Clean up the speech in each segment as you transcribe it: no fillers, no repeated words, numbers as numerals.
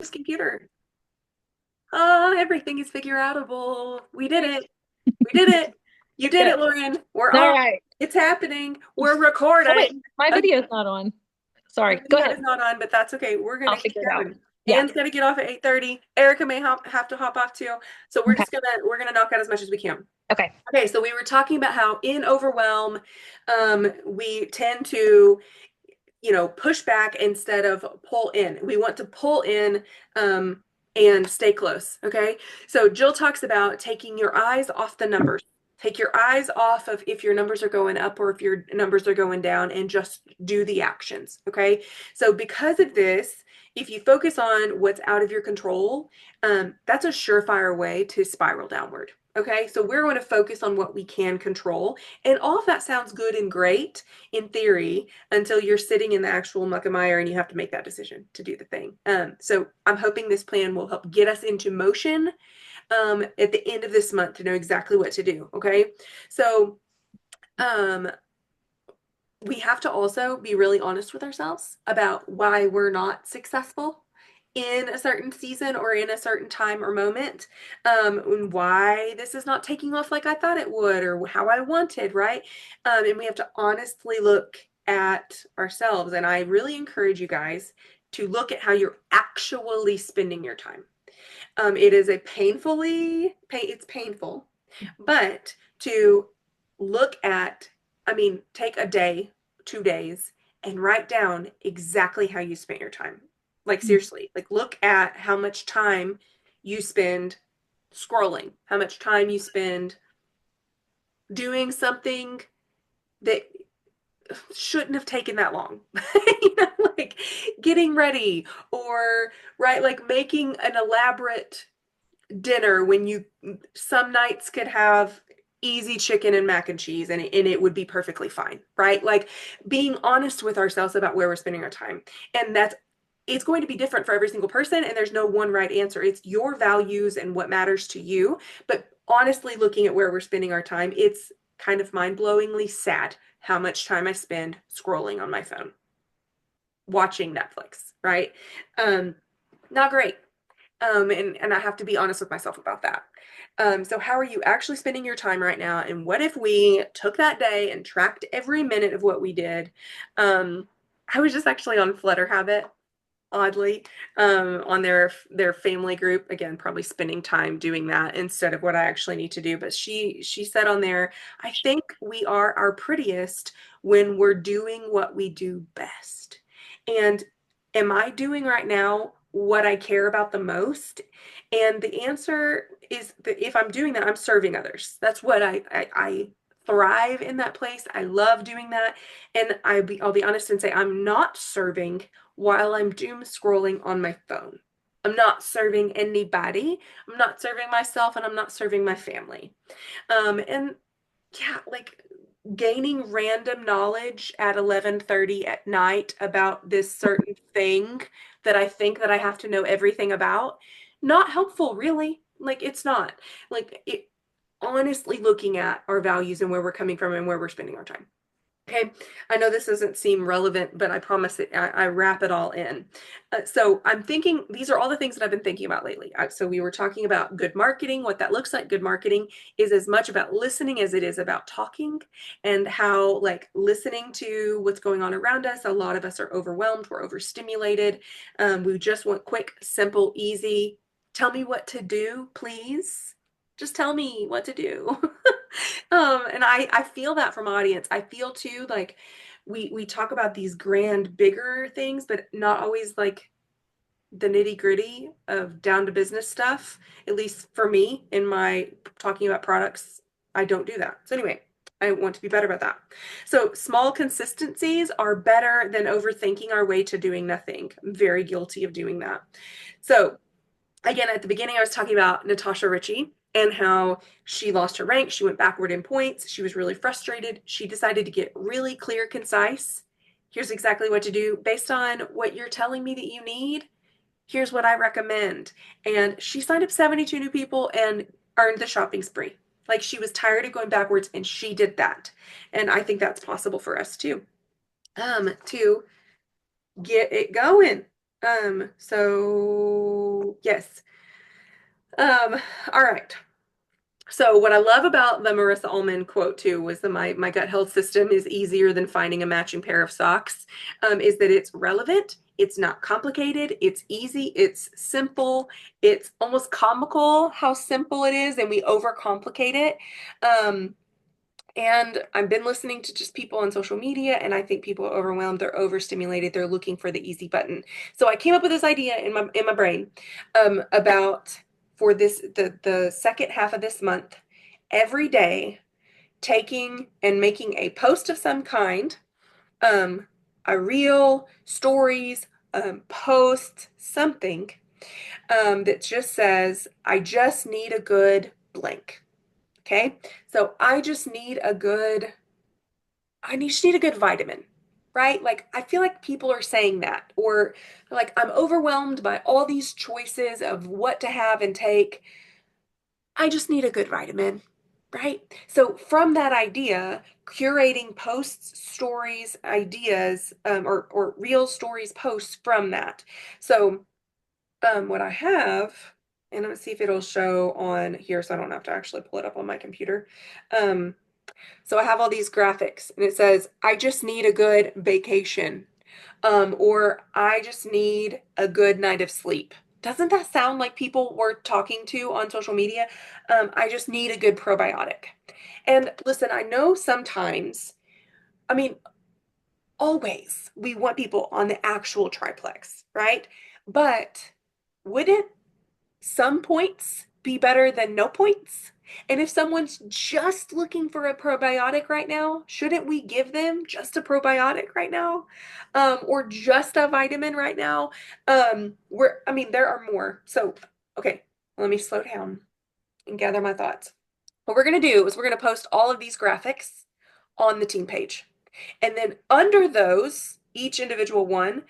this computer. Oh, everything is figure outable. We did it. We did it. You did it, Good. Lauren. We're All on. right. It's happening. We're Oh wait, recording. my Okay, video's not on. your Sorry. Go video is ahead. not on, but that's okay. We're I'll gonna keep figure it out. going. Yeah. Anne's gonna get off at 8:30. Erica may have to hop off too. So Okay. we're gonna knock out as much as we can. Okay. Okay, so we were talking about how in overwhelm, we tend to, push back instead of pull in. We want to pull in, and stay close. Okay. So Jill talks about taking your eyes off the numbers. Take your eyes off of if your numbers are going up or if your numbers are going down and just do the actions. Okay. So because of this, if you focus on what's out of your control, that's a surefire way to spiral downward. Okay. So we're going to focus on what we can control. And all of that sounds good and great in theory until you're sitting in the actual muck and mire and you have to make that decision to do the thing. So I'm hoping this plan will help get us into motion, at the end of this month to know exactly what to do. Okay. So um, we have to also be really honest with ourselves about why we're not successful in a certain season or in a certain time or moment, and why this is not taking off like I thought it would or how I wanted, right? And we have to honestly look at ourselves. And I really encourage you guys to look at how you're actually spending your time. It is it's painful, but to look at, I mean, take a day, 2 days, and write down exactly how you spent your time. Like, seriously, like, look at how much time you spend scrolling, how much time you spend doing something that shouldn't have taken that long. Like getting ready or, right, like making an elaborate dinner when you some nights could have easy chicken and mac and cheese and it would be perfectly fine, right? Like being honest with ourselves about where we're spending our time. And it's going to be different for every single person and there's no one right answer. It's your values and what matters to you. But honestly, looking at where we're spending our time, it's kind of mind-blowingly sad how much time I spend scrolling on my phone, watching Netflix, right? Um, Not great. And I have to be honest with myself about that. So how are you actually spending your time right now? And what if we took that day and tracked every minute of what we did? Um, I was just actually on Flutter Habit, oddly, on their family group. Again, probably spending time doing that instead of what I actually need to do. But she said on there, I think we are our prettiest when we're doing what we do best. And am I doing right now what I care about the most? And the answer is that if I'm doing that, I'm serving others. That's what I thrive in that place. I love doing that. And I'll be honest and say I'm not serving while I'm doom scrolling on my phone. I'm not serving anybody. I'm not serving myself and I'm not serving my family. And yeah, like gaining random knowledge at 11:30 at night about this certain thing that I think that I have to know everything about, not helpful really. Like it's not. Like it honestly looking at our values and where we're coming from and where we're spending our time. Okay, I know this doesn't seem relevant, but I promise I wrap it all in. So I'm thinking these are all the things that I've been thinking about lately. So we were talking about good marketing, what that looks like. Good marketing is as much about listening as it is about talking, and how like listening to what's going on around us. A lot of us are overwhelmed, we're overstimulated. We just want quick, simple, easy. Tell me what to do, please. Just tell me what to do. And I feel that from audience. I feel too like we talk about these grand, bigger things, but not always like the nitty-gritty of down to business stuff. At least for me, in my talking about products, I don't do that. So anyway, I want to be better about that. So small consistencies are better than overthinking our way to doing nothing. I'm very guilty of doing that. So again, at the beginning, I was talking about Natasha Ritchie and how she lost her rank. She went backward in points. She was really frustrated. She decided to get really clear, concise. Here's exactly what to do based on what you're telling me that you need. Here's what I recommend. And she signed up 72 new people and earned the shopping spree. Like she was tired of going backwards and she did that. And I think that's possible for us too. To get it going. So Yes. All right. So what I love about the Marissa Ullman quote too was that my gut health system is easier than finding a matching pair of socks. Is that it's relevant, it's not complicated, it's easy, it's simple, it's almost comical how simple it is, and we overcomplicate it. Um, and I've been listening to just people on social media, and I think people are overwhelmed, they're overstimulated, they're looking for the easy button. So I came up with this idea in my brain about for this the second half of this month, every day taking and making a post of some kind, um, a reel, stories, post, something that just says, I just need a good blank. Okay. So just need a good vitamin, right? Like, I feel like people are saying that, or like, I'm overwhelmed by all these choices of what to have and take. I just need a good vitamin, right? So, from that idea, curating posts, stories, ideas, or real stories, posts from that. So, what I have, and let's see if it'll show on here, so I don't have to actually pull it up on my computer. Um, So I have all these graphics and it says, I just need a good vacation. Or I just need a good night of sleep. Doesn't that sound like people we're talking to on social media? I just need a good probiotic. And listen, I know sometimes, I mean, always we want people on the actual triplex, right? But wouldn't some points be better than no points? And if someone's just looking for a probiotic right now, shouldn't we give them just a probiotic right now? Or just a vitamin right now? I mean, there are more. So, okay, let me slow down and gather my thoughts. What we're going to do is we're going to post all of these graphics on the team page. And then under those, each individual one,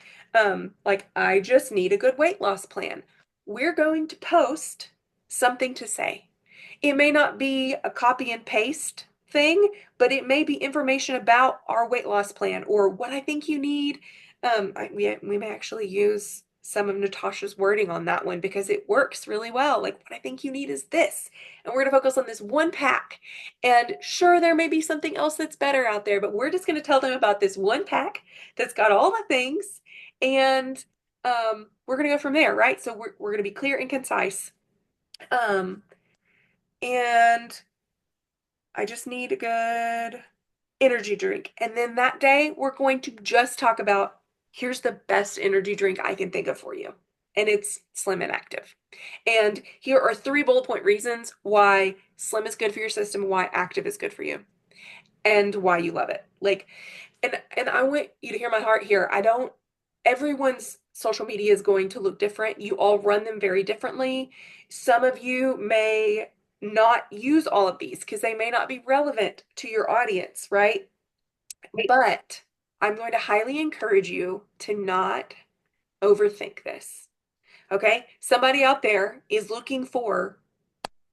like I just need a good weight loss plan. We're going to post something to say. It may not be a copy and paste thing, but it may be information about our weight loss plan or what I think you need. We may actually use some of Natasha's wording on that one because it works really well. Like, what I think you need is this. And we're going to focus on this one pack. And sure, there may be something else that's better out there, but we're just going to tell them about this one pack that's got all the things. And we're going to go from there, right? So we're going to be clear and concise. Um, and I just need a good energy drink. And then that day, we're going to just talk about here's the best energy drink I can think of for you. And it's Slim and Active. And here are 3 bullet point reasons why Slim is good for your system, why Active is good for you, and why you love it. Like, and I want you to hear my heart here. I don't Everyone's social media is going to look different. You all run them very differently. Some of you may not use all of these because they may not be relevant to your audience, right? But I'm going to highly encourage you to not overthink this. Okay? Somebody out there is looking for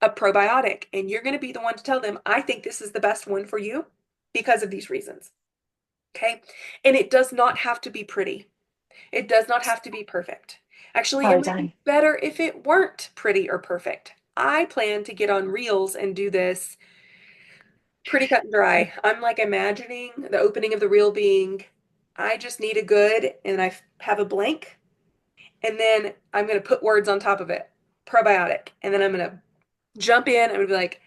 a probiotic, and you're going to be the one to tell them, I think this is the best one for you because of these reasons. Okay? And it does not have to be pretty. It does not have to be perfect. Actually, it Oh, would done. be better if it weren't pretty or perfect. I plan to get on Reels and do this pretty cut and dry. I'm like imagining the opening of the reel being, I just need a good, and I have a blank, and then I'm going to put words on top of it, probiotic, and then I'm going to jump in. I'm going to be like,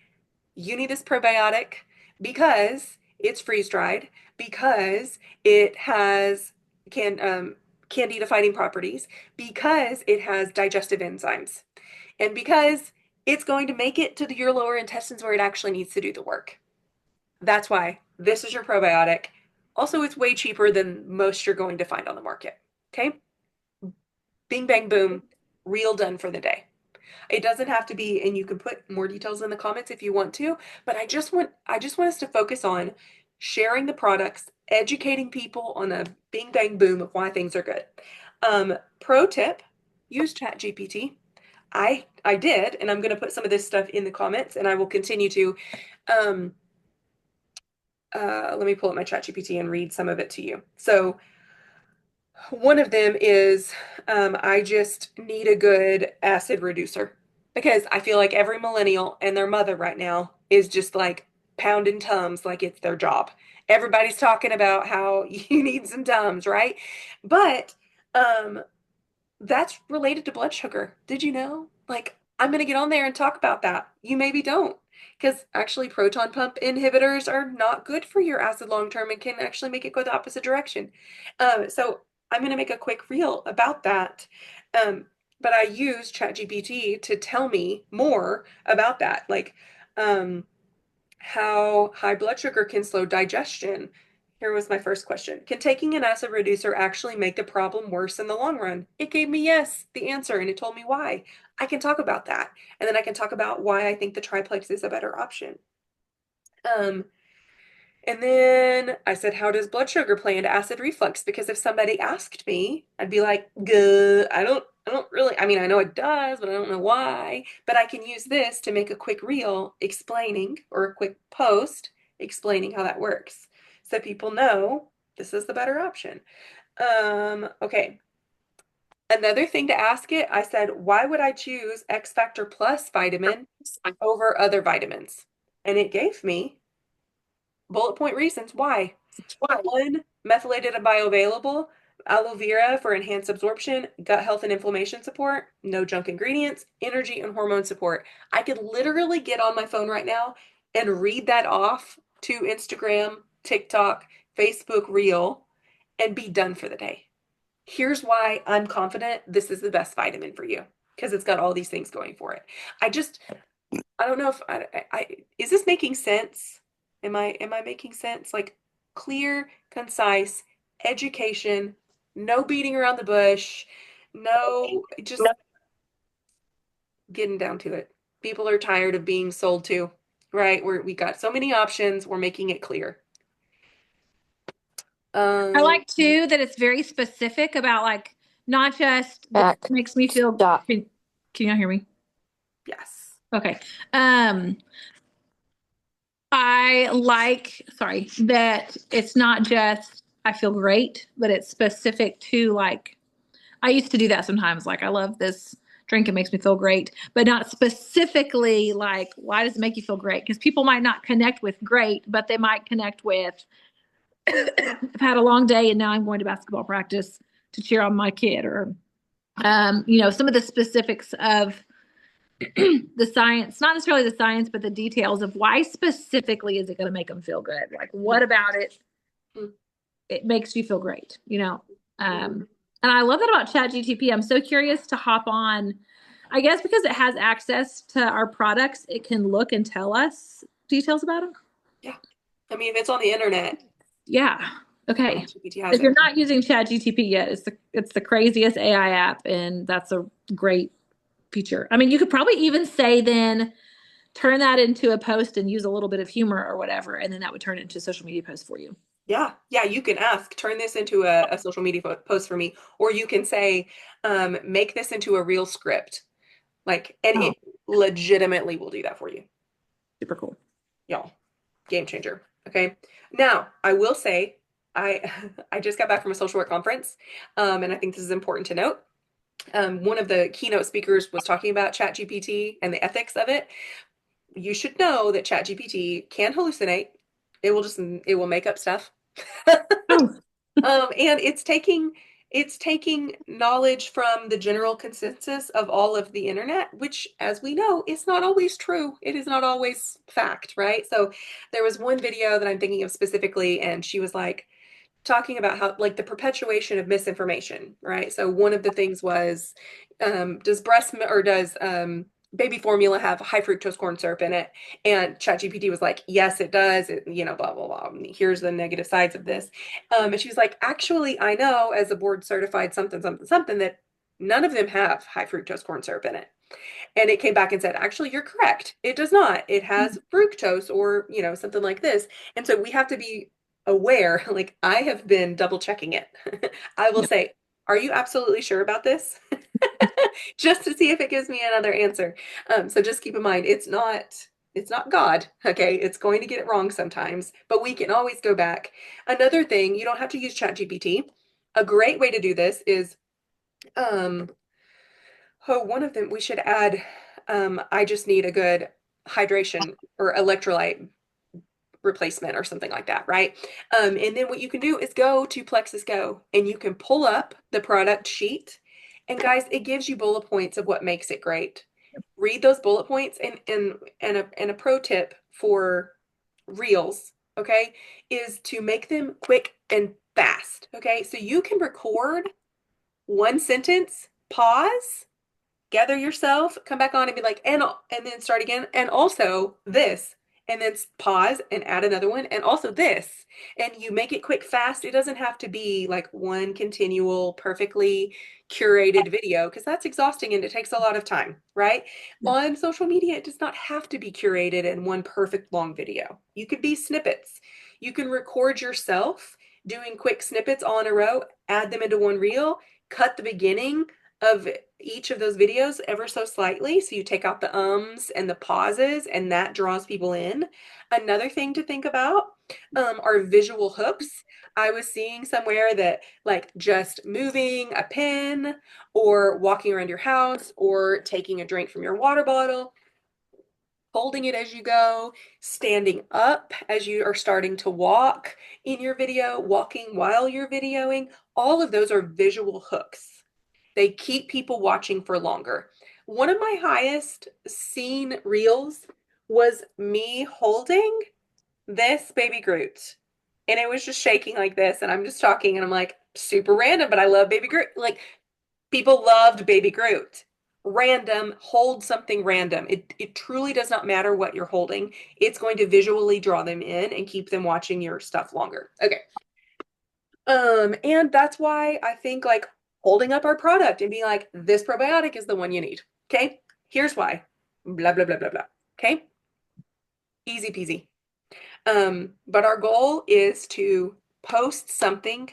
you need this probiotic because it's freeze dried, because it has candida fighting properties, because it has digestive enzymes, and because it's going to make it to your lower intestines where it actually needs to do the work. That's why this is your probiotic. Also, it's way cheaper than most you're going to find on the market. Okay? Bing, bang, boom. Reel done for the day. It doesn't have to be, and you can put more details in the comments if you want to, but I just want us to focus on sharing the products, educating people on a bing bang boom of why things are good. Pro tip, use ChatGPT. I did, and I'm going to put some of this stuff in the comments, and I will continue to. Um, let me pull up my ChatGPT and read some of it to you. So One of them is I just need a good acid reducer because I feel like every millennial and their mother right now is just like pounding Tums like it's their job. Everybody's talking about how you need some Tums, right? But um, that's related to blood sugar. Did you know? Like, I'm going to get on there and talk about that. You maybe don't. Because actually, proton pump inhibitors are not good for your acid long term and can actually make it go the opposite direction. So, I'm going to make a quick reel about that. Um, but I use ChatGPT to tell me more about that. Like, um, how high blood sugar can slow digestion. Here was my first question. Can taking an acid reducer actually make the problem worse in the long run? It gave me yes, the answer, and it told me why. I can talk about that. And then I can talk about why I think the triplex is a better option. Um, and then I said, how does blood sugar play into acid reflux? Because if somebody asked me, I'd be like, Guh, I don't really, I mean, I know it does, but I don't know why. But I can use this to make a quick reel explaining or a quick post explaining how that works. So people know this is the better option. Okay. Another thing to ask it, I said, why would I choose X Factor Plus vitamin over other vitamins? And it gave me bullet point reasons why. One, methylated and bioavailable, aloe vera for enhanced absorption, gut health and inflammation support, no junk ingredients, energy and hormone support. I could literally get on my phone right now and read that off to Instagram, TikTok, Facebook Reel, and be done for the day. Here's why I'm confident this is the best vitamin for you because it's got all these things going for it. I just I don't know if is this making sense? Am I making sense? Like clear, concise education, no beating around the bush, no just getting down to it. People are tired of being sold to, right? We got so many options, we're making it clear. I Um, like too that it's very specific about like not just that makes me feel. Can you not hear me? yes. Okay. Um, I like, sorry, that it's not just I feel great, but it's specific to like I used to do that sometimes. Like I love this drink, it makes me feel great, but not specifically like why does it make you feel great? Because people might not connect with great, but they might connect with I've had a long day and now I'm going to basketball practice to cheer on my kid or some of the specifics of the science, not necessarily the science, but the details of why specifically is it going to make them feel good? Like, what about it? It makes you feel great. Mhm. And I love that about ChatGTP. I'm so curious to hop on. I guess because it has access to our products, it can look and tell us details about them. Yeah. I mean, if it's on the internet, Yeah. Okay. GPT has If you're it. not using ChatGTP yet, it's the craziest AI app, and that's a great feature. I mean, you could probably even say then turn that into a post and use a little bit of humor or whatever, and then that would turn it into a social media post for you. Yeah, yeah, you can ask, turn this into a social media post for me, or you can say, make this into a real script. Like, and Oh, it legitimately will do that for you. super cool. Y'all, game changer. Okay. Now, I will say, I I just got back from a social work conference, and I think this is important to note. One of the keynote speakers was talking about ChatGPT and the ethics of it. You should know that ChatGPT can hallucinate. It will make up stuff. Oh, And it's taking knowledge from the general consensus of all of the internet, which, as we know, is not always true. It is not always fact, right? So there was one video that I'm thinking of specifically, and she was like talking about how like the perpetuation of misinformation, right? So one of the things was, does does baby formula have high fructose corn syrup in it? And ChatGPT was like, yes, it does. Blah blah blah. Here's the negative sides of this. And she was like, actually, I know as a board certified something something something that none of them have high fructose corn syrup in it. And it came back and said, actually, you're correct. It does not. It has fructose or, something like this. And so we have to be aware. Like I have been double checking it. I will yeah. say, are you absolutely sure about this? Just to see if it gives me another answer. So just keep in mind, it's not God, okay? It's going to get it wrong sometimes, but we can always go back. Another thing, you don't have to use ChatGPT. A great way to do this is, um, oh, one of them we should add, I just need a good hydration or electrolyte replacement or something like that, right? And then what you can do is go to Plexus Go and you can pull up the product sheet. And guys, it gives you bullet points of what makes it great. Read those bullet points, and a pro tip for reels, okay, is to make them quick and fast. Okay, so you can record one sentence, pause, gather yourself, come back on and be like, and then start again. And also this, and then pause and add another one, and also this. And you make it quick, fast. It doesn't have to be like one continual, perfectly curated video because that's exhausting and it takes a lot of time, right? Yeah. On social media, it does not have to be curated in one perfect long video. You could be snippets. You can record yourself doing quick snippets all in a row, add them into one reel, cut the beginning of each of those videos ever so slightly. So you take out the ums and the pauses, and that draws people in. Another thing to think about are visual hooks. I was seeing somewhere that like just moving a pen or walking around your house or taking a drink from your water bottle, holding it as you go, standing up as you are starting to walk in your video, walking while you're videoing, all of those are visual hooks. They keep people watching for longer. One of my highest seen reels was me holding this baby Groot. And it was just shaking like this. And I'm just talking and I'm like, super random, but I love baby Groot. Like, people loved baby Groot. Random, hold something random. It truly does not matter what you're holding. It's going to visually draw them in and keep them watching your stuff longer. Okay. And that's why I think like holding up our product and being like, this probiotic is the one you need. Okay. Here's why. Blah, blah, blah, blah, blah. Okay. Easy peasy. But our goal is to post something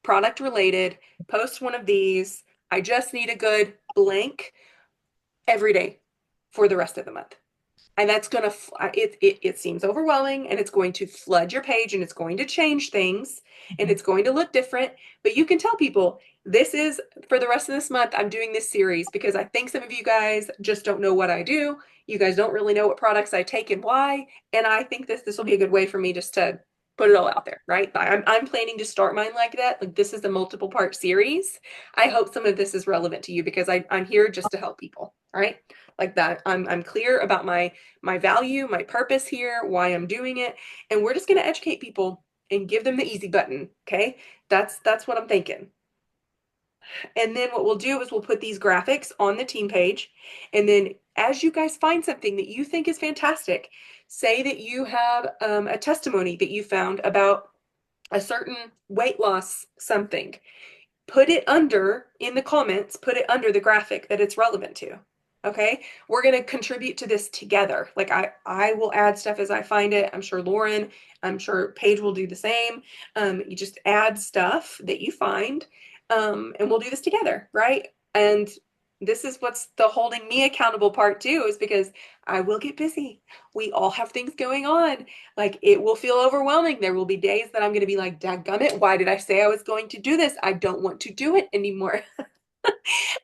product related, post one of these. I just need a good blank every day for the rest of the month. And that's going to, it seems overwhelming and it's going to flood your page and it's going to change things and it's going to look different. But you can tell people this is for the rest of this month. I'm doing this series because I think some of you guys just don't know what I do. You guys don't really know what products I take and why. And I think this will be a good way for me just to put it all out there, right? I'm planning to start mine like that. Like this is a multiple part series. I hope some of this is relevant to you because I'm here just to help people. All right. Like that. I'm clear about my value, my purpose here, why I'm doing it, and we're just going to educate people and give them the easy button, okay? That's what I'm thinking. And then what we'll do is we'll put these graphics on the team page, and then as you guys find something that you think is fantastic, say that you have a testimony that you found about a certain weight loss something, put it under in the comments, put it under the graphic that it's relevant to. Okay, we're going to contribute to this together. Like I will add stuff as I find it. I'm sure Lauren, I'm sure Paige will do the same. You just add stuff that you find, and we'll do this together, right? And this is what's the holding me accountable part too, is because I will get busy. We all have things going on. Like it will feel overwhelming. There will be days that I'm going to be like, dadgummit, why did I say I was going to do this? I don't want to do it anymore.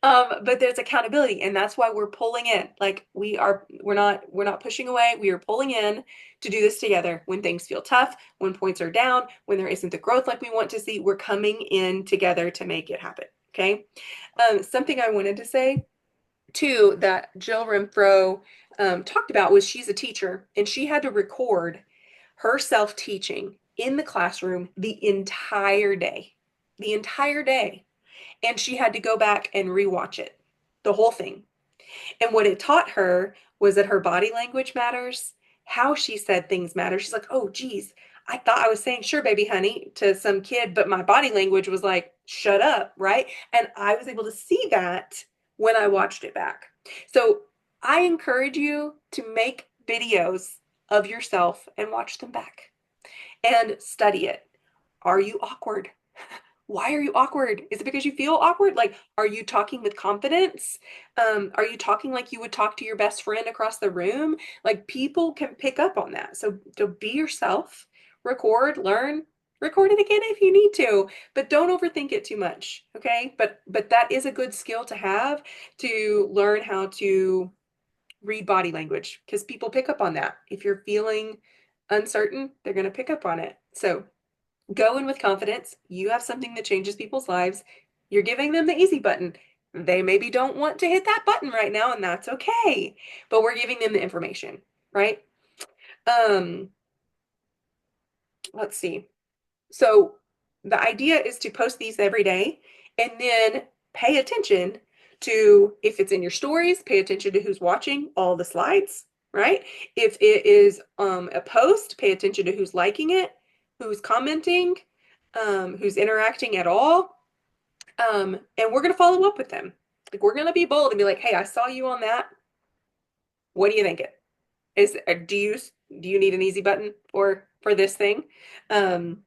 But there's accountability, and that's why we're pulling in. Like we're not pushing away. We are pulling in to do this together. When things feel tough, when points are down, when there isn't the growth like we want to see, we're coming in together to make it happen. Okay. Something I wanted to say too that Jill Renfro talked about was she's a teacher and she had to record herself teaching in the classroom the entire day. The entire day, and she had to go back and rewatch it, the whole thing. And what it taught her was that her body language matters, how she said things matters. She's like, oh, geez, I thought I was saying, sure, baby, honey, to some kid, but my body language was like, shut up, right? And I was able to see that when I watched it back. So I encourage you to make videos of yourself and watch them back and study it. Are you awkward? Why are you awkward? Is it because you feel awkward? Like, are you talking with confidence? Are you talking like you would talk to your best friend across the room? Like, people can pick up on that. So be yourself, record, learn, Record it again if you need to, but don't overthink it too much, okay? But that is a good skill to have, to learn how to read body language, because people pick up on that. If you're feeling uncertain, they're going to pick up on it. So go in with confidence. You have something that changes people's lives. You're giving them the easy button. They maybe don't want to hit that button right now, and that's okay. But we're giving them the information, right? Um, let's see. So the idea is to post these every day and then pay attention to, if it's in your stories, pay attention to who's watching all the slides, right? If it is a post, pay attention to who's liking it, who's commenting, who's interacting at all. And we're going to follow up with them. Like, we're going to be bold and be like, hey, I saw you on that. What do you think it is? Do you need an easy button for this thing? Um,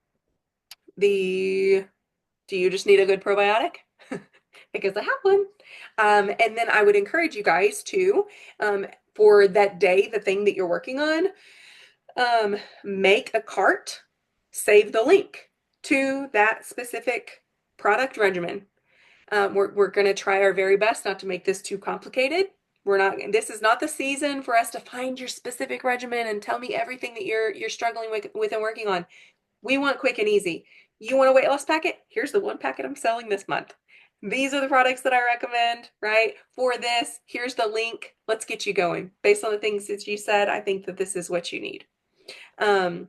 the Do you just need a good probiotic? Because I have one. And then I would encourage you guys to, for that day, the thing that you're working on, make a cart, save the link to that specific product regimen. We're going to try our very best not to make this too complicated. This is not the season for us to find your specific regimen and tell me everything that you're struggling with and working on. We want quick and easy. You want a weight loss packet? Here's the one packet I'm selling this month. These are the products that I recommend, right? For this, here's the link. Let's get you going. Based on the things that you said, I think that this is what you need. I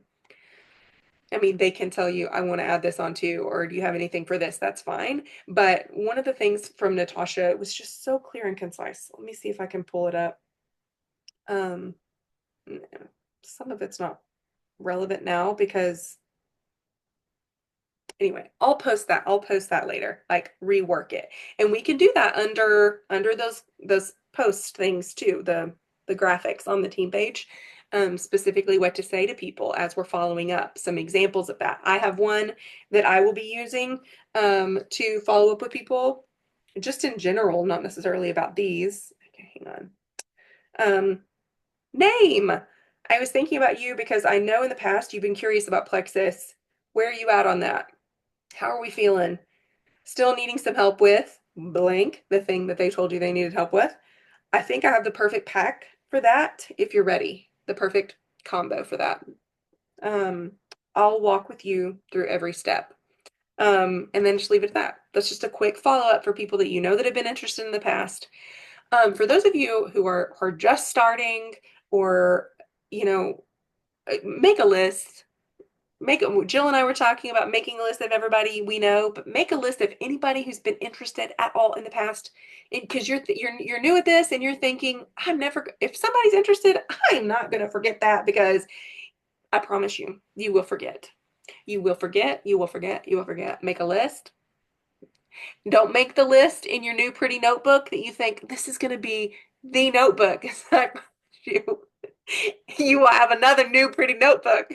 mean, they can tell you, I want to add this on too, or do you have anything for this? That's fine. But one of the things from Natasha, it was just so clear and concise. Let me see if I can pull it up. Um, some of it's not relevant now because anyway, I'll post that. I'll post that later, like rework it. And we can do that under those post things too, the graphics on the team page. Specifically what to say to people as we're following up, some examples of that. I have one that I will be using to follow up with people, just in general, not necessarily about these. Okay, hang on. Name. I was thinking about you because I know in the past you've been curious about Plexus. Where are you at on that? How are we feeling? Still needing some help with blank, the thing that they told you they needed help with. I think I have the perfect pack for that if you're ready. The perfect combo for that. I'll walk with you through every step. And then just leave it at that. That's just a quick follow-up for people that you know that have been interested in the past. For those of you who are just starting, or make a list. Jill and I were talking about making a list of everybody we know, but make a list of anybody who's been interested at all in the past. Because you're new at this and you're thinking, if somebody's interested, I'm not going to forget that, because I promise you, you will forget. You will forget, you will forget, you will forget. Make a list. Don't make the list in your new pretty notebook that you think this is going to be the notebook. I promise you will have another new pretty notebook.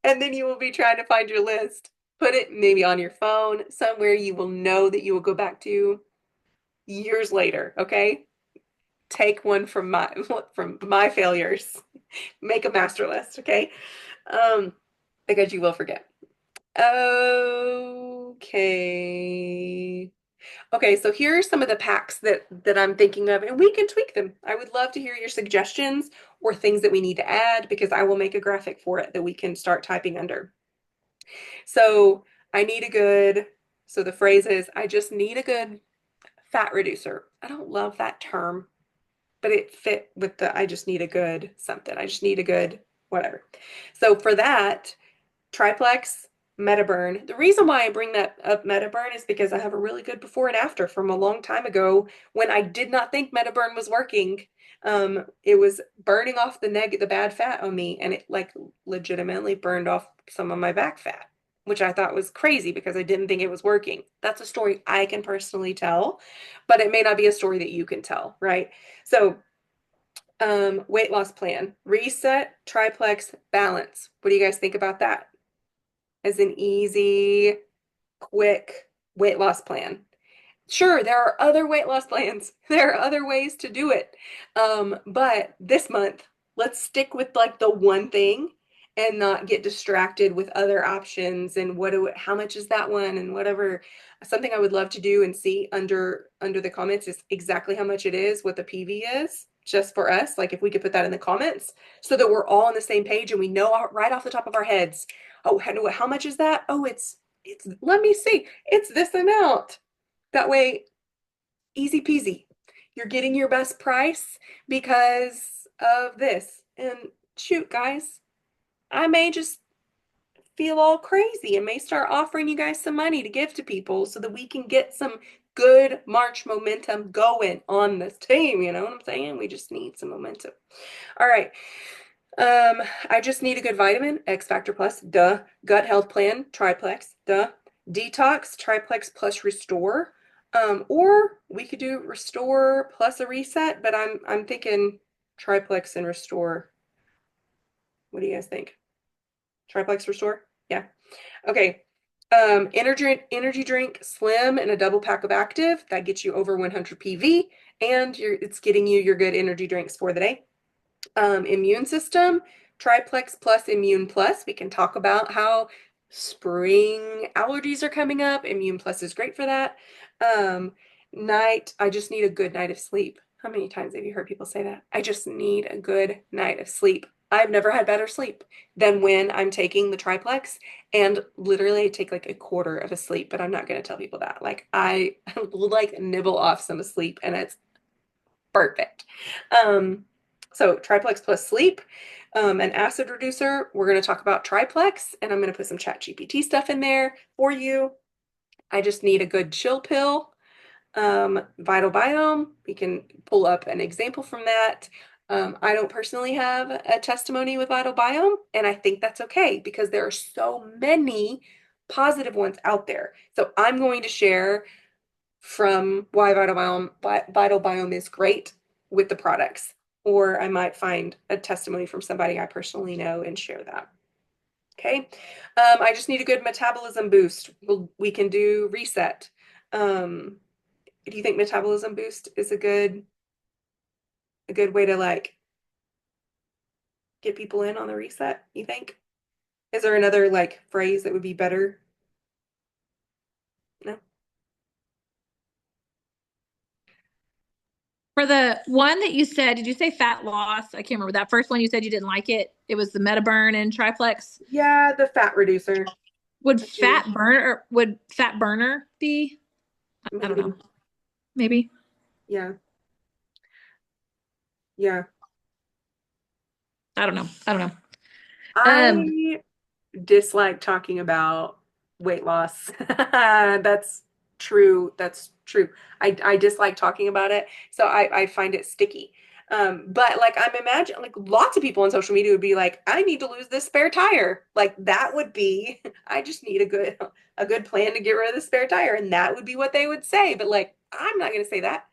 And then you will be trying to find your list. Put it maybe on your phone, somewhere you will know that you will go back to years later, okay? Take one from my failures. Make a master list, okay? Because you will forget. Okay. Okay, so here are some of the packs that I'm thinking of, and we can tweak them. I would love to hear your suggestions or things that we need to add, because I will make a graphic for it that we can start typing under. So the phrase is, I just need a good fat reducer. I don't love that term, but it fit with I just need a good something. I just need a good whatever. So for that, Triplex, Metaburn. The reason why I bring that up, Metaburn, is because I have a really good before and after from a long time ago when I did not think Metaburn was working. It was burning off the bad fat on me, and it like legitimately burned off some of my back fat, which I thought was crazy because I didn't think it was working. That's a story I can personally tell, but it may not be a story that you can tell, right? So, weight loss plan, reset, triplex, balance. What do you guys think about that? As an easy, quick weight loss plan. Sure, there are other weight loss plans. There are other ways to do it. But this month, let's stick with like the one thing and not get distracted with other options and how much is that one and whatever. Something I would love to do and see under the comments is exactly how much it is, what the PV is, just for us. Like if we could put that in the comments so that we're all on the same page and we know right off the top of our heads, oh, how much is that? Oh, it's let me see. It's this amount. That way, easy peasy. You're getting your best price because of this. And shoot, guys, I may just feel all crazy and may start offering you guys some money to give to people so that we can get some good March momentum going on this team. You know what I'm saying? We just need some momentum. All right. I just need a good vitamin, X Factor Plus, duh. Gut health plan, Triplex, duh. Detox, Triplex plus Restore. Or we could do Restore plus a reset, but I'm thinking Triplex and Restore. What do you guys think? Triplex Restore? Yeah. Okay. Energy drink, Slim, and a double pack of Active. That gets you over 100 PV, and it's getting you your good energy drinks for the day. Immune system, Triplex plus Immune Plus. We can talk about how spring allergies are coming up. Immune Plus is great for that. Night, I just need a good night of sleep. How many times have you heard people say that? I just need a good night of sleep. I've never had better sleep than when I'm taking the Triplex, and literally I take like a quarter of a sleep, but I'm not going to tell people that. Like I like nibble off some sleep and it's perfect. So Triplex plus sleep, an acid reducer. We're going to talk about Triplex, and I'm going to put some Chat GPT stuff in there for you. I just need a good chill pill. Vital Biome, we can pull up an example from that. I don't personally have a testimony with Vital Biome, and I think that's okay because there are so many positive ones out there. So I'm going to share from why Vital Biome is great with the products, or I might find a testimony from somebody I personally know and share that. Okay. I just need a good metabolism boost. We can do reset. Do you think metabolism boost is a good way to like get people in on the reset, you think? Is there another like phrase that would be better? No? For the one that you said, did you say fat loss? I can't remember that first one you said you didn't like it. It was the Metaburn and Triplex. Yeah, the fat reducer. Would fat burner be? I don't Maybe. know. Maybe. Yeah. Yeah. I don't know. I don't know. Um, I dislike talking about weight loss. That's true. That's true. I dislike talking about it. So I find it sticky. But like I'm imagining like lots of people on social media would be like, I need to lose this spare tire. Like that would be, I just need a good plan to get rid of the spare tire. And that would be what they would say. But like I'm not gonna say that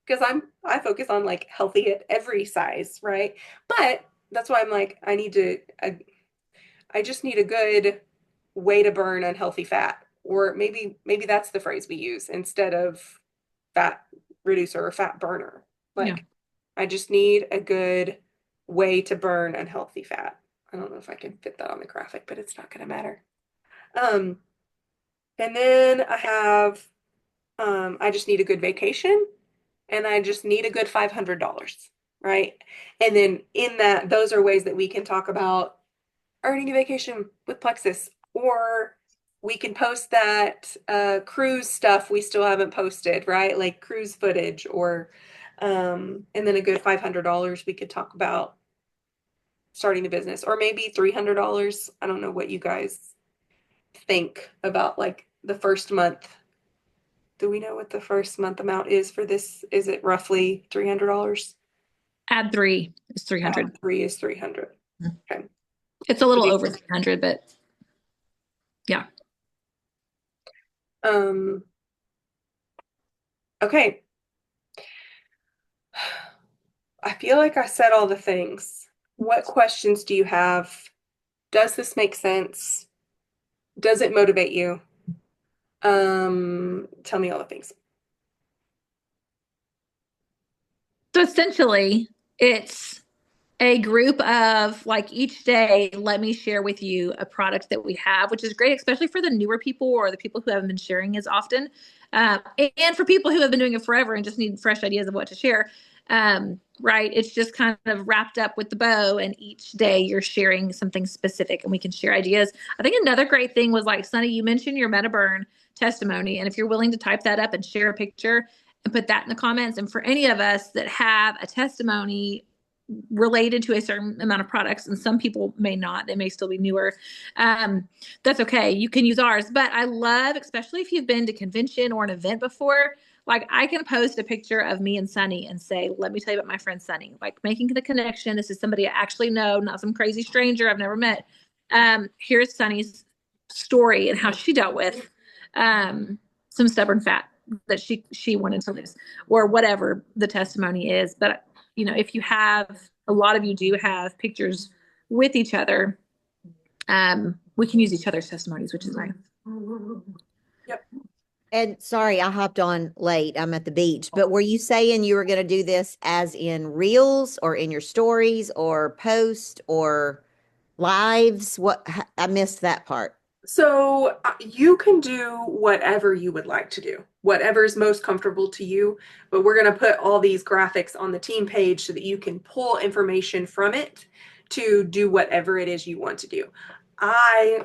because I focus on like healthy at every size, right? But that's why I'm like, I just need a good way to burn unhealthy fat. Or maybe that's the phrase we use instead of fat reducer or fat burner. yeah. Like I just need a good way to burn unhealthy fat. I don't know if I can fit that on the graphic, but it's not going to matter. Um, and then I just need a good vacation and I just need a good $500, right? And then in that, those are ways that we can talk about earning a vacation with Plexus, or we can post that cruise stuff we still haven't posted, right? Like cruise footage, or and then a good $500 we could talk about starting the business, or maybe $300. I don't know what you guys think about like the first month. Do we know what the first month amount is for this? Is it roughly $300? Add three is 300. Three is 300. Okay. It's a little over 300, but yeah. Um, okay. I feel like I said all the things. What questions do you have? Does this make sense? Does it motivate you? Tell me all the things. So essentially, it's a group of like each day, let me share with you a product that we have, which is great, especially for the newer people or the people who haven't been sharing as often. And for people who have been doing it forever and just need fresh ideas of what to share. Right. It's just kind of wrapped up with the bow, and each day you're sharing something specific and we can share ideas. I think another great thing was like, Sunny, you mentioned your MetaBurn testimony. And if you're willing to type that up and share a picture and put that in the comments, and for any of us that have a testimony related to a certain amount of products, and some people may not, they may still be newer, that's okay, you can use ours. But I love, especially if you've been to convention or an event before, like I can post a picture of me and Sunny and say, let me tell you about my friend Sunny, like making the connection. This is somebody I actually know, not some crazy stranger I've never met. Here's Sunny's story and how she dealt with some stubborn fat that she wanted to lose, or whatever the testimony is. But if you have, a lot of you do have pictures with each other, we can use each other's testimonies, which is nice. Yep. And sorry, I hopped on late. I'm at the beach. But were you saying you were going to do this as in reels or in your stories or post or lives? What? I missed that part. So you can do whatever you would like to do, whatever is most comfortable to you. But we're going to put all these graphics on the team page so that you can pull information from it to do whatever it is you want to do. I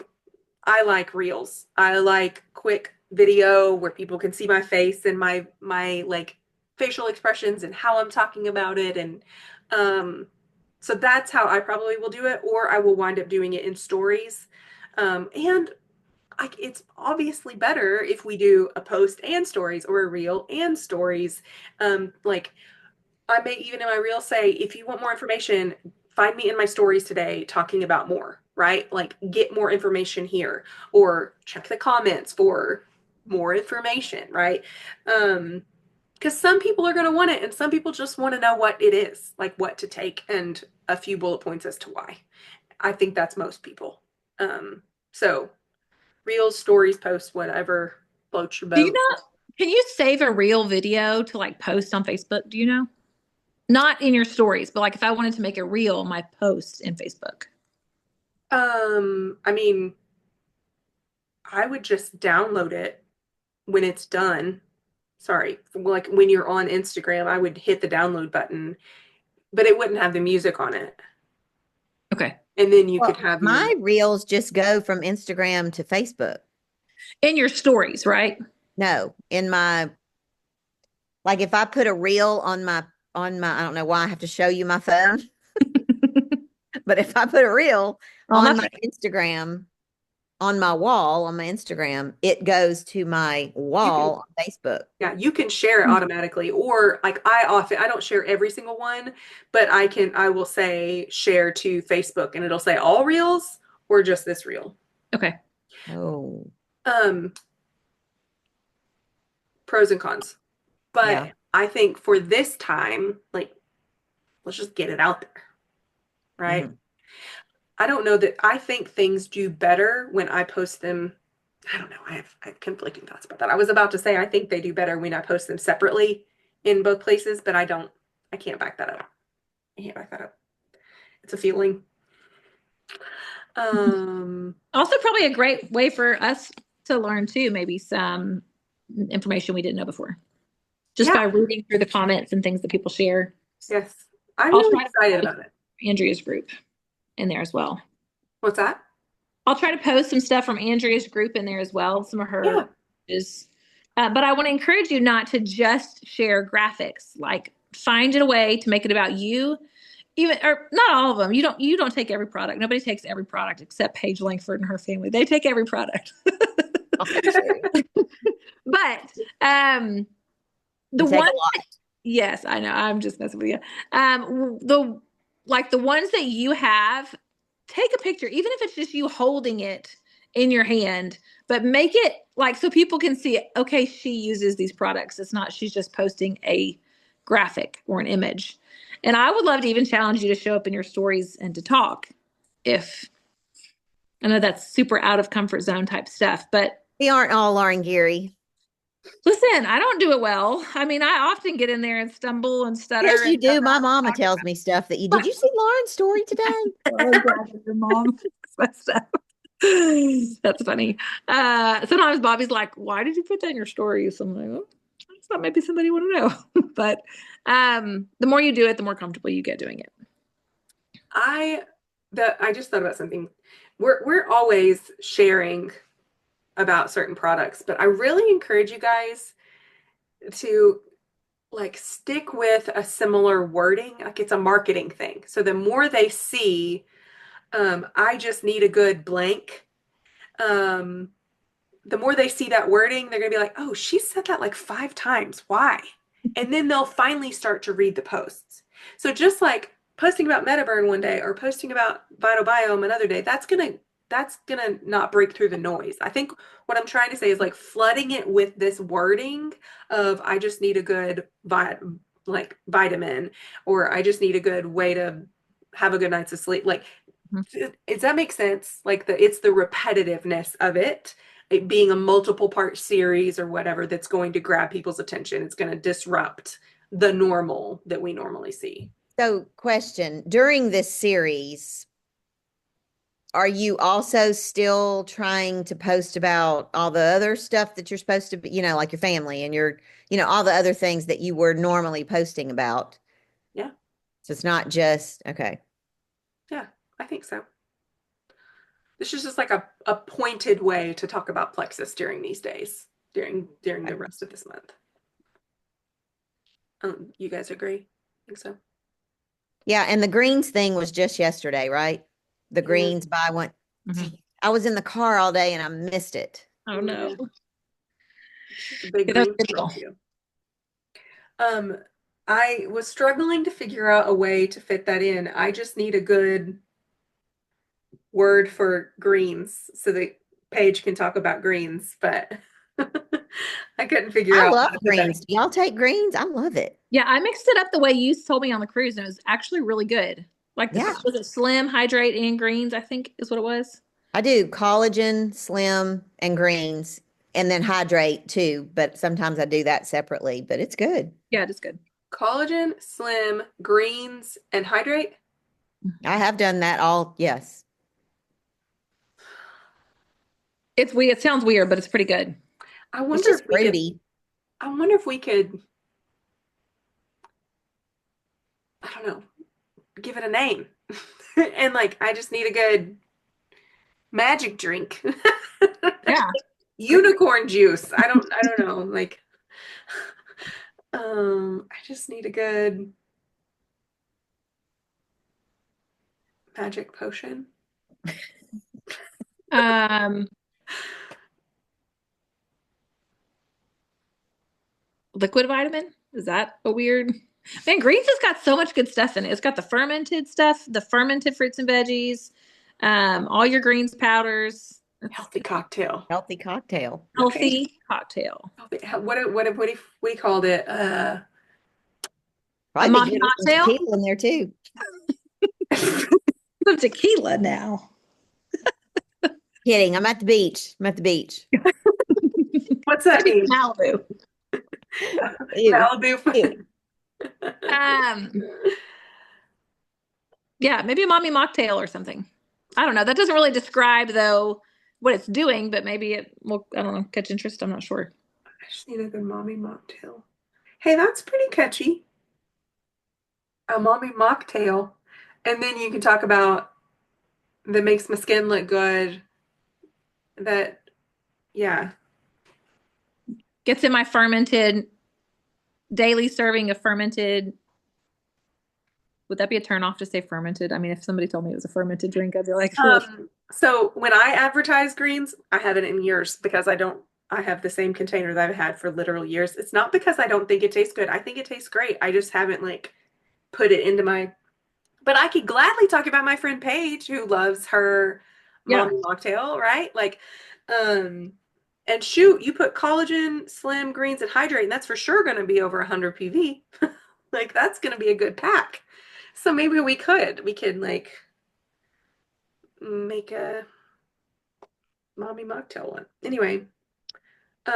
like reels. I like quick video where people can see my face and my like facial expressions and how I'm talking about it. And so that's how I probably will do it, or I will wind up doing it in stories. And it's obviously better if we do a post and stories, or a reel and stories. Like I may even in my reel say, if you want more information, find me in my stories today talking about more, right? Like get more information here, or check the comments for more information, right? Because some people are going to want it, and some people just want to know what it is, like what to take, and a few bullet points as to why. I think that's most people. So reels, stories, posts, whatever floats your boat. Do you know, can you save a reel video to like post on Facebook? Do you know? Not in your stories, but like if I wanted to make a reel, my post in Facebook. I mean, I would just download it when it's done. Sorry, like when you're on Instagram, I would hit the download button, but it wouldn't have the music on it. Okay. And then you Well, could have my reels just go from Instagram to Facebook. In your stories, right? No, in my, like if I put a reel on my, I don't know why I have to show you my phone, but if I put a reel on my Instagram, on my wall, on my Instagram, it goes to my wall on Facebook. Yeah, you can share it automatically, or like I don't share every single one, but I will say share to Facebook, and it'll say all reels or just this reel. Okay. Oh. Pros and cons. But Yeah. I think for this time, like, let's just get it out there, right? Mhm. I don't know that I think things do better when I post them. I don't know. I have conflicting thoughts about that. I was about to say I think they do better when I post them separately in both places, but I can't back that up. I can't back that up. It's a feeling. Also probably a great way for us to learn too, maybe some information we didn't know before. Just by reading through the comments and things that people share. Yes. I'm really excited about it. Andrea's group in there as well. What's that? I'll try to post some stuff from Andrea's group in there as well. Some of her is, but I want to encourage you not to just share graphics. Like find a way to make it about you. Even, or not all of them. You don't take every product. Nobody takes every product except Paige Langford and her family. They take every product. But the one, yes, I know. I'm just messing with you. The ones that you have, take a picture, even if it's just you holding it in your hand, but make it like so people can see, okay, she uses these products. It's not she's just posting a graphic or an image. And I would love to even challenge you to show up in your stories and to talk. If I know that's super out of comfort zone type stuff, but we aren't all Lauren Geary. Listen, I don't do it well. I mean, I often get in there and stumble and Yes, stutter and you don't do. know My what to mama talk tells me stuff that did you see Lauren's story today? about. Exactly, your mom messed up. That's funny. Sometimes Bobby's like, "Why did you put that in your stories?" So I'm like, "Oh, I just thought maybe somebody want to know." But the more you do it, the more comfortable you get doing it. I I just thought about something. We're always sharing about certain products, but I really encourage you guys to like stick with a similar wording. Like it's a marketing thing. So the more they see, I just need a good blank. Um, the more they see that wording, they're gonna be like, oh, she said that like 5 times. Why? And then they'll finally start to read the posts. So just like posting about Metaburn one day or posting about Vital Biome another day, that's gonna not break through the noise. I think what I'm trying to say is like flooding it with this wording of I just need a good like vitamin, or I just need a good way to have a good night's of sleep. Like, Mhm. does that make sense? Like it's the repetitiveness of it being a multiple part series or whatever that's going to grab people's attention. It's going to disrupt the normal that we normally see. So, question, during this series, are you also still trying to post about all the other stuff that you're supposed to be, like your family and all the other things that you were normally posting about? Yeah. So it's not just, okay. Yeah, I think so. This is just like a pointed way to talk about Plexus during these days, during the rest of this month. You guys agree? I think so. Yeah, and the greens thing was just yesterday, right? The Yeah. greens buy one. Mhm. I was in the car all day and I missed it. Oh no. Yeah. It's a big Yeah, that's green a good for deal. you. Um, I was struggling to figure out a way to fit that in. I just need a good word for greens so that Paige can talk about greens, but I couldn't figure I out love how to put that greens. in. Do y'all take greens? I love it. Yeah, I mixed it up the way you told me on the cruise, and it was actually really good. Like Yeah, was it slim, hydrate, and greens? I think is what it was. I do collagen, slim, and greens, and then hydrate too. But sometimes I do that separately, but it's good. Yeah, it is good. Collagen, slim, greens, and hydrate. I have done that all. Yes. It's weird. It sounds weird, but it's pretty good. I It's wonder if just we could, fruity. I wonder if we could, I don't know, give it a name. And like, I just need a good magic drink. Yeah. Unicorn juice. I don't know. Like, I just need a good magic potion. Um, liquid vitamin. Is that a weird? Man, greens has got so much good stuff in it. It's got the fermented stuff, the fermented fruits and veggies, all your greens powders. Healthy cocktail. Healthy cocktail. Okay. Healthy cocktail. What he called it? A Probably be mommy good with some mocktail. tequila in there too. Some tequila now. Kidding. I'm at the beach. I'm at the beach. What's that Maybe mean? Malibu. Ew. Malibu. Ew. Um, yeah, maybe a mommy mocktail or something. I don't know. That doesn't really describe though what it's doing, but maybe it will, I don't know, catch interest. I'm not sure. I just need a good mommy mocktail. Hey, that's pretty catchy. A mommy mocktail. And then you can talk about that makes my skin look good. That, yeah. Gets in my fermented daily serving of fermented. Would that be a turn off to say fermented? I mean, if somebody told me it was a fermented drink, I'd be like, "Ugh." So when I advertise greens, I haven't in years because I have the same container that I've had for literal years. It's not because I don't think it tastes good. I think it tastes great. I just haven't like put it into my, but I could gladly talk about my friend Paige who loves her Yeah. mommy mocktail, right? Like, um, and shoot, you put collagen, slim, greens, and hydrate, and that's for sure going to be over 100 PV. Like that's going to be a good pack. So maybe we could like make a mommy mocktail one. Anyway,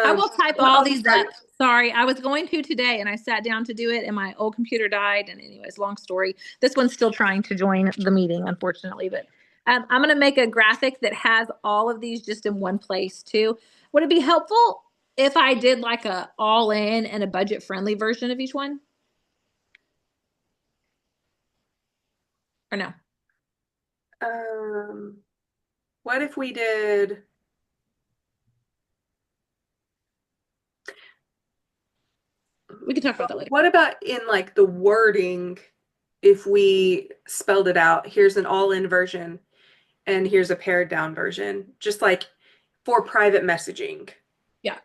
I will type I'll all just these start. up. Sorry, I was going to today and I sat down to do it and my old computer died. And anyways, long story. This one's still trying to join the meeting, unfortunately. But I'm going to make a graphic that has all of these just in one place too. Would it be helpful if I did like a all in and a budget friendly version of each one? Or no? What if we did? We can talk about that later. What about in like the wording? If we spelled it out, here's an all-in version, and here's a pared down version, just like for private messaging. Yeah.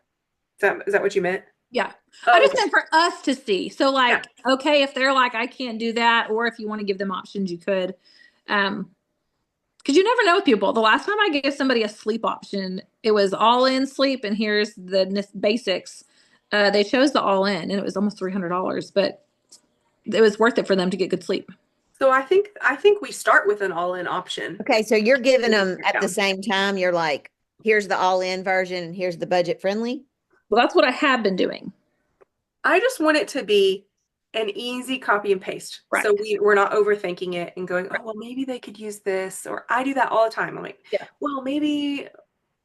Is that what you meant? Yeah. Oh, I just okay. meant for us to see. So like, okay, if they're like, I can't do that, or if you want to give them options, you could. Because you never know with people. The last time I gave somebody a sleep option, it was all in sleep, and here's the basics. They chose the all in, and it was almost $300, but it was worth it for them to get good sleep. So I think we start with an all-in option. Okay, so you're giving them at the Down. same time, you're like, here's the all-in version and here's the budget friendly. Well, that's what I have been doing. I just want it to be an easy copy and paste. Right. So we're not overthinking it and going, oh, well, maybe they could use this. Or I do that all the time. I'm like, Yeah. well, maybe,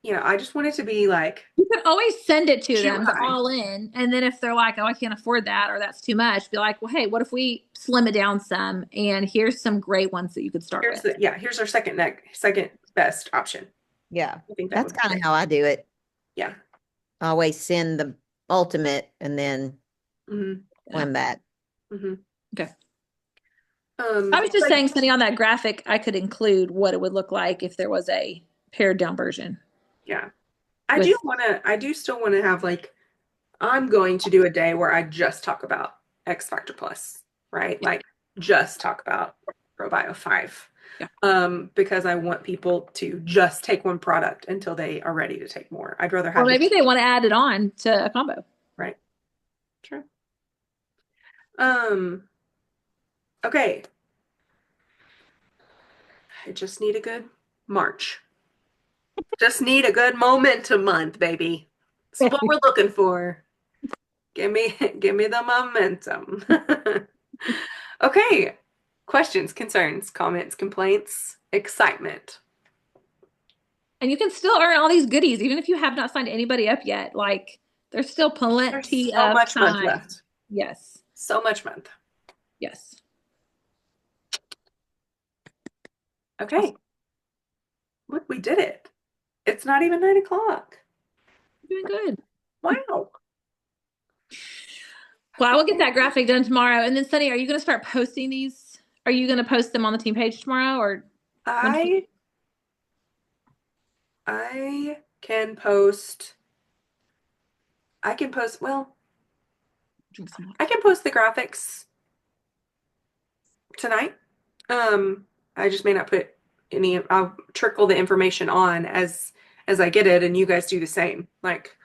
I just want it to be like, You can always send it to Shoot them, the high. all in. And then if they're like, oh, I can't afford that or that's too much, be like, well, hey, what if we slim it down some? And here's some great ones that you could start with. here's our second best option. Yeah, I think that's kind of how I do it. Yeah. I always send the ultimate and then slim that. Mm-hmm. Okay. I was just saying, Sunny, on that graphic, I could include what it would look like if there was a pared down version. Yeah. I do still want to have like, I'm going to do a day where I just talk about X Factor Plus, right? Yeah. Like just talk about ProBio 5. Yeah. Because I want people to just take one product until they are ready to take more. I'd rather have. Or maybe they want to add it on to a combo. Right. True. Okay. I just need a good March. Just need a good momentum month, baby. That's what we're looking for. Give me the momentum. Okay. Questions, concerns, comments, complaints, excitement. And you can still earn all these goodies, even if you have not signed anybody up yet. Like there's still plenty There's so of much time month left. Yes. So much month. Yes. Okay. Look, we did it. It's not even 9 o'clock. You're doing good. Wow. Well, I will get that graphic done tomorrow. And then Sunny, are you going to start posting these? Are you going to post them on the team page tomorrow or? I can post. Well, I can post the graphics tonight. I just may not put any. I'll trickle the information on as I get it, and you guys do the same. Like,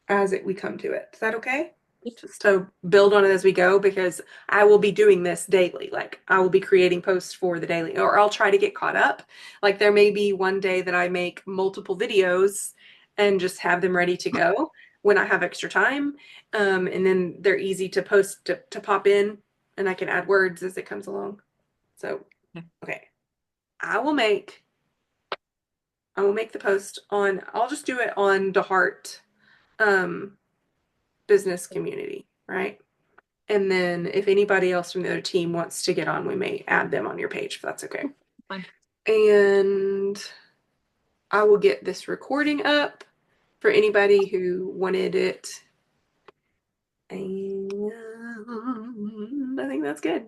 as we come to it. Is that okay? Just to build on it as we go, because I will be doing this daily. Like I will be creating posts for the daily, or I'll try to get caught up. Like there may be one day that I make multiple videos and just have them ready to go when I have extra time. And then they're easy to post to pop in, and I can add words as it comes along. So, okay. I will make the post on, I'll just do it on DeHart business community, right? And then if anybody else from the other team wants to get on, we may add them on your page if that's okay. Fine. And I will get this recording up for anybody who wanted it. And I think that's good.